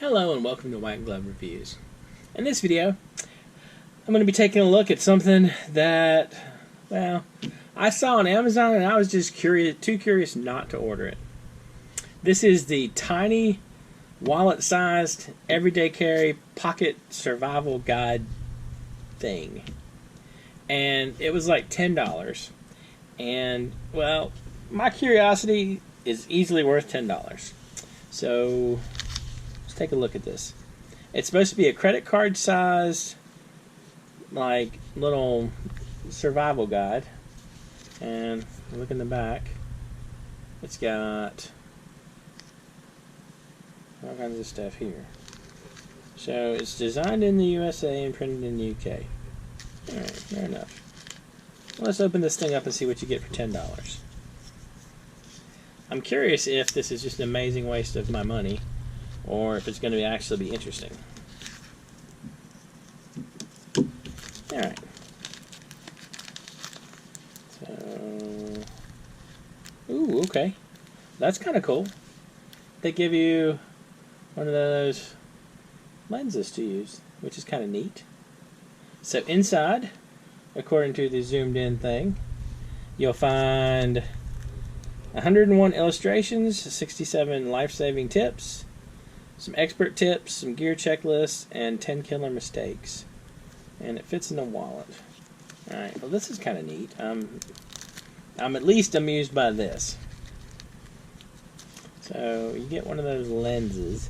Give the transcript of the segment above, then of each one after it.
Hello and welcome to White Glove Reviews. In this video, I'm going to be taking a look at something that, well, I saw on Amazon and I was just too curious not to order it. This is the tiny, wallet-sized, everyday carry pocket survival guide thing. And it was like $10. And, well, my curiosity is easily worth $10. So let's take a look at this. It's supposed to be a credit card sized, like, little survival guide. And look in the back. It's got all kinds of stuff here. So it's designed in the USA and printed in the UK. Alright, fair enough. Let's open this thing up and see what you get for $10. I'm curious if this is just an amazing waste of my money, or if it's going to actually be interesting. Alright. So, ooh, okay. That's kind of cool. They give you one of those lenses to use, which is kind of neat. So inside, according to the zoomed in thing, you'll find 101 illustrations, 67 life-saving tips, some expert tips, some gear checklists, and 10 killer mistakes. And it fits in a wallet. Alright, well this is kind of neat. I'm at least amused by this. So you get one of those lenses.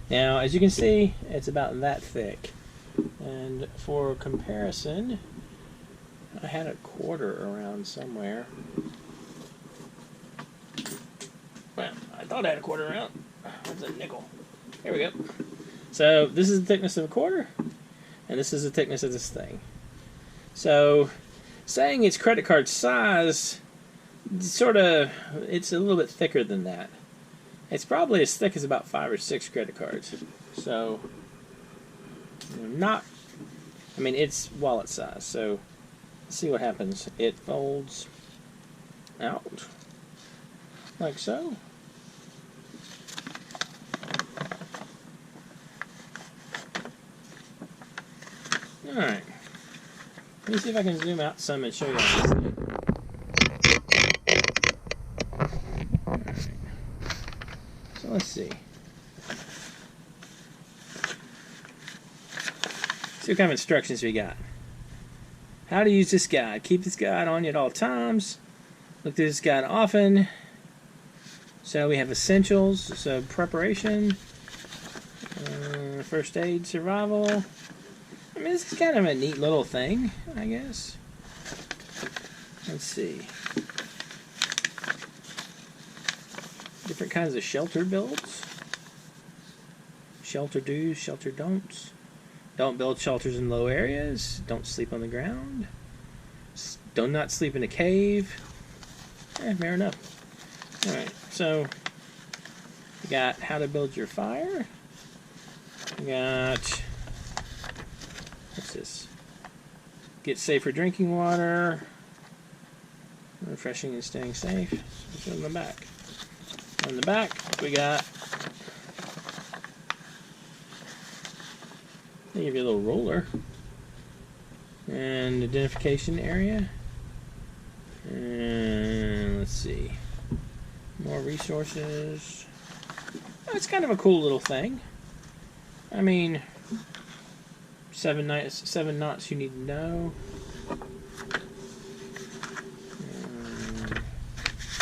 Now, as you can see, it's about that thick. And for comparison, I had a quarter around somewhere. Well, I thought I had a quarter around. Where's a nickel? Here we go. So this is the thickness of a quarter, and this is the thickness of this thing. So saying it's credit card size, it's a little bit thicker than that. It's probably as thick as about 5 or 6 credit cards. So it's wallet size. So let's see what happens. It folds out like so. Alright. Let me see if I can zoom out some and show you how this thing. Alright. So let's see. See what kind of instructions we got. How to use this guide. Keep this guide on you at all times. Look through this guide often. So we have essentials, so preparation, first aid, survival. I mean, this is kind of a neat little thing, I guess. Let's see. Different kinds of shelter builds. Shelter do's, shelter don'ts. Don't build shelters in low areas. Don't sleep on the ground. Do not sleep in a cave. Fair enough. Alright, so we got how to build your fire. We got, what's this? Get safer drinking water. Refreshing and staying safe. What's on the back? On the back, we got, they give you a little roller. And identification area. And let's see. More resources. Oh, it's kind of a cool little thing. I mean, 7 knots you need to know.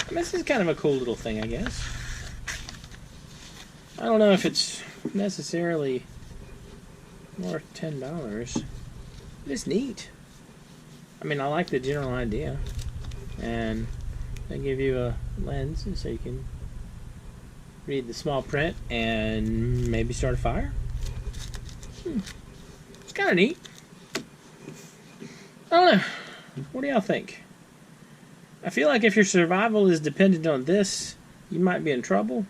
This is kind of a cool little thing, I guess. I don't know if it's necessarily worth $10. It's neat. I mean, I like the general idea. And they give you a lens so you can read the small print and maybe start a fire. It's kind of neat. I don't know. What do y'all think? I feel like if your survival is dependent on this, you might be in trouble.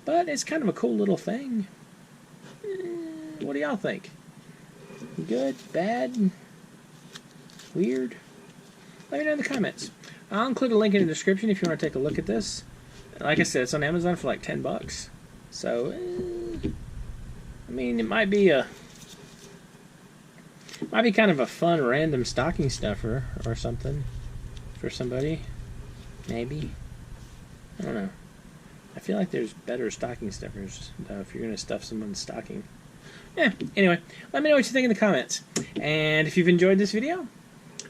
But it's kind of a cool little thing. What do y'all think? Good? Bad? Weird? Let me know in the comments. I'll include a link in the description if you want to take a look at this. Like I said, it's on Amazon for like $10. So, mean, it might be kind of a fun random stocking stuffer or something for somebody. Maybe. I don't know. I feel like there's better stocking stuffers, though, if you're going to stuff someone's stocking. Anyway, let me know what you think in the comments. And if you've enjoyed this video,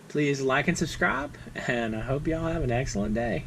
please like and subscribe. And I hope y'all have an excellent day.